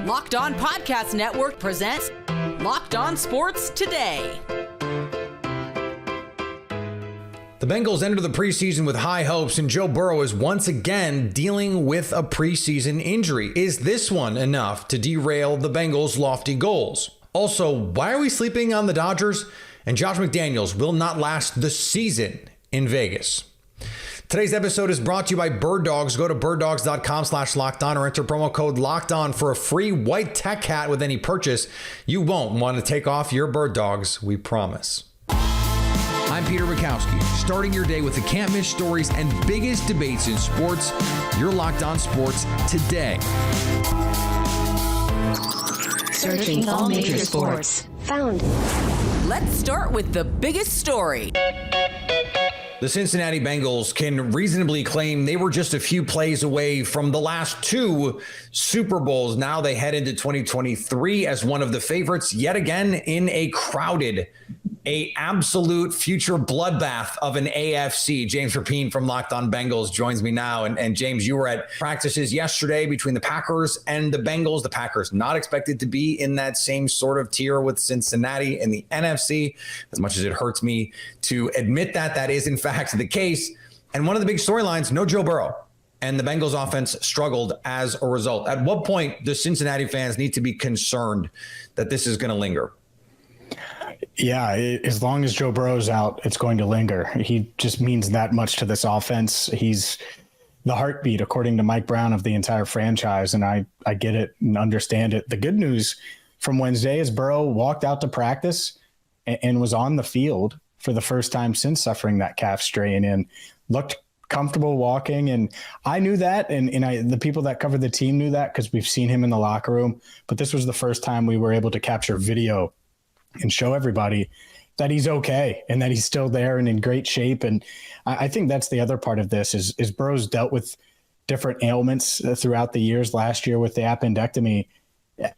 Locked On Podcast Network presents Locked On Sports Today. The Bengals enter the preseason with high hopes, and Joe Burrow is once again dealing with a preseason injury. Is this one enough to derail the Bengals' lofty goals? Also, why are we sleeping on the Dodgers? And Josh McDaniels will not last the season in Vegas. Today's episode is brought to you by Birddogs. Go to birddogs.com/lockedon or enter promo code LOCKEDON for a free white tech hat with any purchase. You won't want to take off your Birddogs, we promise. I'm Peter Bukowski, starting your day with the can't-miss stories and biggest debates in sports. You're Locked On Sports Today. Searching all major sports. Found. Let's start with the biggest story. The Cincinnati Bengals can reasonably claim they were just a few plays away from the last two Super Bowls. Now they head into 2023 as one of the favorites yet again in a crowded, absolute future bloodbath of an AFC. James Rapien from Locked On Bengals joins me now. And James, you were at practices yesterday between the Packers and the Bengals. The Packers not expected to be in that same sort of tier with Cincinnati in the NFC. As much as it hurts me to admit that, that is in fact the case. And one of the big storylines, no Joe Burrow. And the Bengals offense struggled as a result. At what point do Cincinnati fans need to be concerned that this is going to linger? Yeah, as long as Joe Burrow's out, it's going to linger. He just means that much to this offense. He's the heartbeat, according to Mike Brown, of the entire franchise, and I get it and understand it. The good news from Wednesday is Burrow walked out to practice and was on the field for the first time since suffering that calf strain and looked comfortable walking. And I knew that, and the people that cover the team knew that because we've seen him in the locker room. But this was the first time we were able to capture video and show everybody that he's okay and that he's still there and in great shape. And I think that's the other part of this is Burrow's dealt with different ailments throughout the years. Last year with the appendectomy,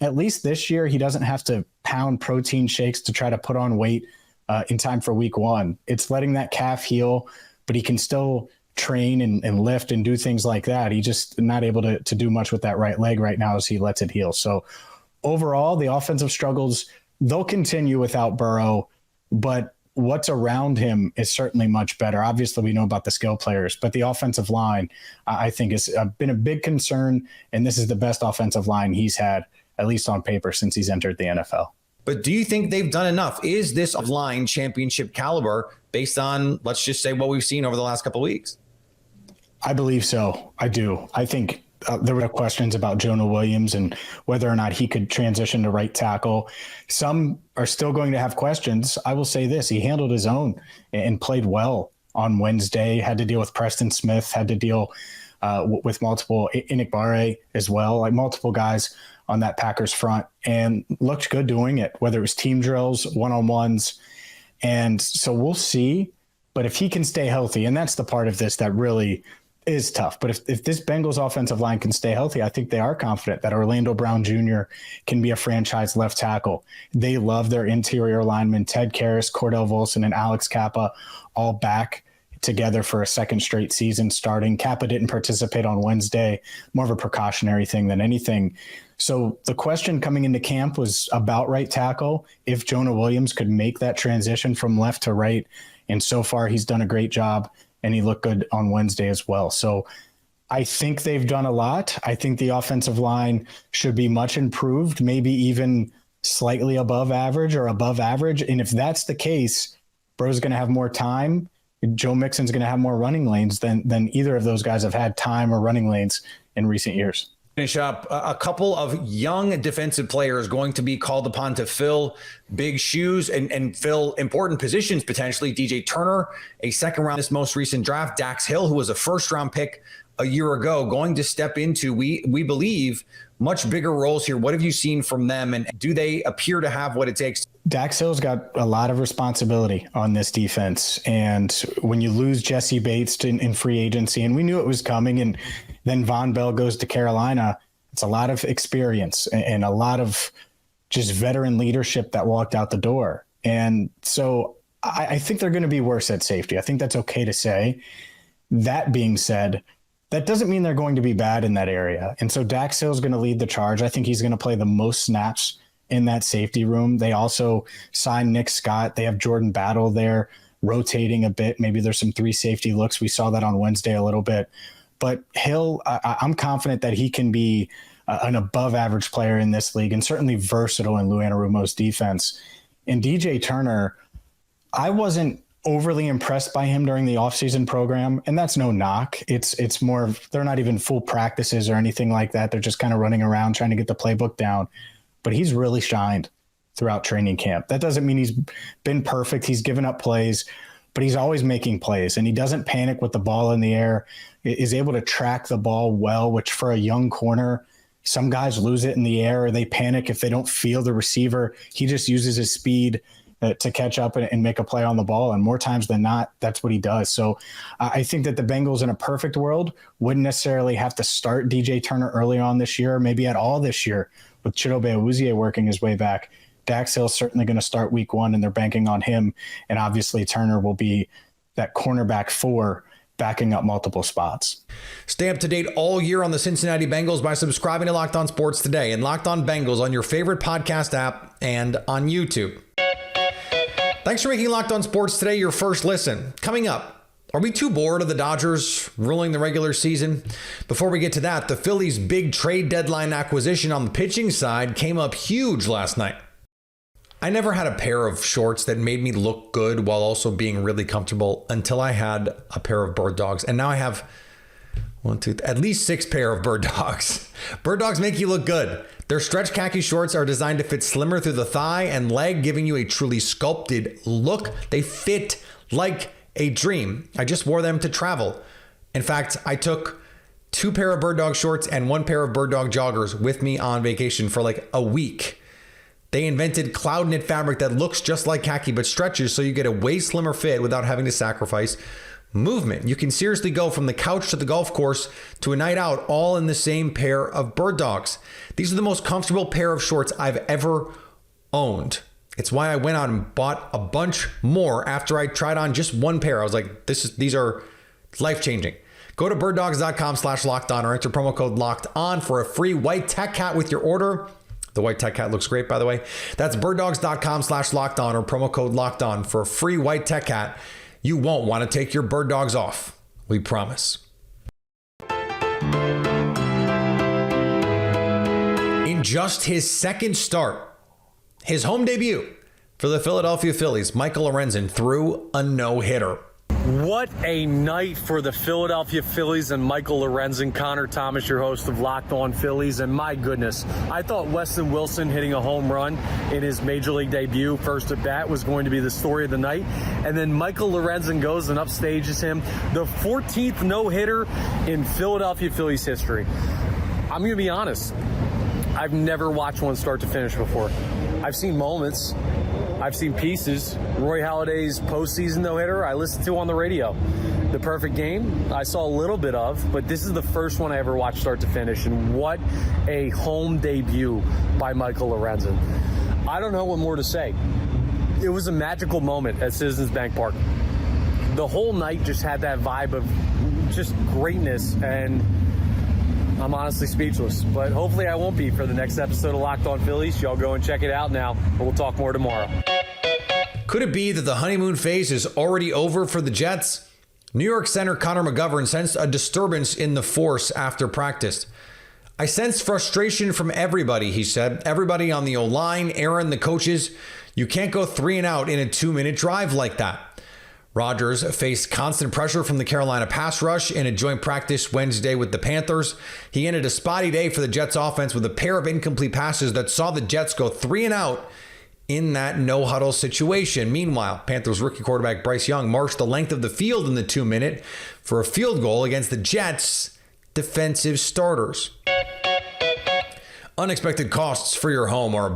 at least this year, he doesn't have to pound protein shakes to try to put on weight in time for week one. It's letting that calf heal, but he can still train and lift and do things like that. He just not able to do much with that right leg right now as he lets it heal. So overall, the offensive struggles, they'll continue without Burrow, but what's around him is certainly much better. Obviously, we know about the skill players, but the offensive line, I think, has been a big concern, and this is the best offensive line he's had, at least on paper, since he's entered the NFL. But do you think they've done enough? Is this line championship caliber based on, let's just say, what we've seen over the last couple of weeks? I believe so. I do. I think there were questions about Jonah Williams and whether or not he could transition to right tackle. Some are still going to have questions. I will say this. He handled his own and played well on Wednesday, had to deal with Preston Smith, had to deal with multiple Inikbare as well, like multiple guys on that Packers front, and looked good doing it, whether it was team drills, one-on-ones. And so we'll see. But if he can stay healthy, and that's the part of this that really is tough. But if this Bengals offensive line can stay healthy, I think they are confident that Orlando Brown Jr. can be a franchise left tackle. They love their interior linemen, Ted Karras, Cordell Volson, and Alex Kappa, all back together for a second straight season starting. Kappa didn't participate on Wednesday, more of a precautionary thing than anything. So the question coming into camp was about right tackle, if Jonah Williams could make that transition from left to right. And so far he's done a great job, and he looked good on Wednesday as well. So I think they've done a lot. I think the offensive line should be much improved, maybe even slightly above average or above average. And if that's the case, Burrow's going to have more time. Joe Mixon's going to have more running lanes than either of those guys have had time or running lanes in recent years. Finish up, a couple of young defensive players going to be called upon to fill big shoes and fill important positions potentially. DJ Turner, a second round this most recent draft. Dax Hill, who was a first round pick a year ago, going to step into, we believe, much bigger roles here. What have you seen from them, and do they appear to have what it takes? Dax Hill's got a lot of responsibility on this defense. And when you lose Jesse Bates in free agency, and we knew it was coming, and then Von Bell goes to Carolina, it's a lot of experience and a lot of just veteran leadership that walked out the door. And so I think they're going to be worse at safety. I think that's okay to say. That being said, that doesn't mean they're going to be bad in that area. And so Dax Hill's going to lead the charge. I think he's going to play the most snaps in that safety room. They also signed Nick Scott. They have Jordan Battle there rotating a bit. Maybe there's some 3 safety looks. We saw that on Wednesday a little bit. But Hill, I'm confident that he can be an above average player in this league and certainly versatile in Lou Anarumo's defense. And DJ Turner, I wasn't overly impressed by him during the offseason program, and that's no knock. It's more of, they're not even full practices or anything like that. They're just kind of running around trying to get the playbook down. But he's really shined throughout training camp. That doesn't mean he's been perfect. He's given up plays, but he's always making plays, and he doesn't panic with the ball in the air, is able to track the ball well, which for a young corner, some guys lose it in the air or they panic if they don't feel the receiver. He just uses his speed to catch up and make a play on the ball. And more times than not, that's what he does. So I think that the Bengals in a perfect world wouldn't necessarily have to start DJ Turner early on this year, or maybe at all this year, with Chidobe Awuzie working his way back. Dax Hill's certainly going to start week 1, and they're banking on him. And obviously Turner will be that cornerback 4 backing up multiple spots. Stay up to date all year on the Cincinnati Bengals by subscribing to Locked On Sports today and Locked On Bengals on your favorite podcast app and on YouTube. Thanks for making Locked On Sports today your first listen. Coming up, are we too bored of the Dodgers ruling the regular season? Before we get to that, the Phillies' big trade deadline acquisition on the pitching side came up huge last night. I never had a pair of shorts that made me look good while also being really comfortable until I had a pair of Birddogs. And now I have at least 6 pair of Birddogs. Birddogs make you look good. Their stretch khaki shorts are designed to fit slimmer through the thigh and leg, giving you a truly sculpted look. They fit like a dream. I just wore them to travel. In fact, I took 2 pair of Birddog shorts and 1 pair of Birddog joggers with me on vacation for like a week. They invented cloud knit fabric that looks just like khaki but stretches so you get a way slimmer fit without having to sacrifice movement. You can seriously go from the couch to the golf course to a night out all in the same pair of Birddogs. These are the most comfortable pair of shorts I've ever owned. It's why I went out and bought a bunch more after I tried on just 1 pair. I was like, these are life-changing. Go to birddogs.com/lockedon or enter promo code LOCKEDON for a free white tech hat with your order. The white tech hat looks great, by the way. That's birddogs.com/lockedon or promo code LOCKEDON for a free white tech hat. You won't want to take your Birddogs off. We promise. In just his second start, his home debut for the Philadelphia Phillies, Michael Lorenzen threw a no-hitter. What a night for the Philadelphia Phillies and Michael Lorenzen. Connor Thomas, your host of Locked On Phillies. And my goodness, I thought Weston Wilson hitting a home run in his major league debut, first at bat, was going to be the story of the night. And then Michael Lorenzen goes and upstages him, the 14th no-hitter in Philadelphia Phillies history. I'm going to be honest, I've never watched one start to finish before. I've seen moments. I've seen pieces. Roy Halladay's postseason no-hitter I listened to on the radio. The Perfect Game I saw a little bit of, but this is the first one I ever watched start to finish, and what a home debut by Michael Lorenzen. I don't know what more to say. It was a magical moment at Citizens Bank Park. The whole night just had that vibe of just greatness, and I'm honestly speechless, but hopefully I won't be for the next episode of Locked On Phillies. Y'all go and check it out now, but we'll talk more tomorrow. Could it be that the honeymoon phase is already over for the Jets? New York center Conor McGovern sensed a disturbance in the force after practice. I sense frustration from everybody, he said. Everybody on the O-line, Aaron, the coaches. You can't go 3 and out in a 2-minute drive like that. Rodgers faced constant pressure from the Carolina pass rush in a joint practice Wednesday with the Panthers. He ended a spotty day for the Jets offense with a pair of incomplete passes that saw the Jets go 3 and out in that no-huddle situation. Meanwhile, Panthers rookie quarterback Bryce Young marched the length of the field in the 2-minute for a field goal against the Jets' defensive starters. Unexpected costs for your home are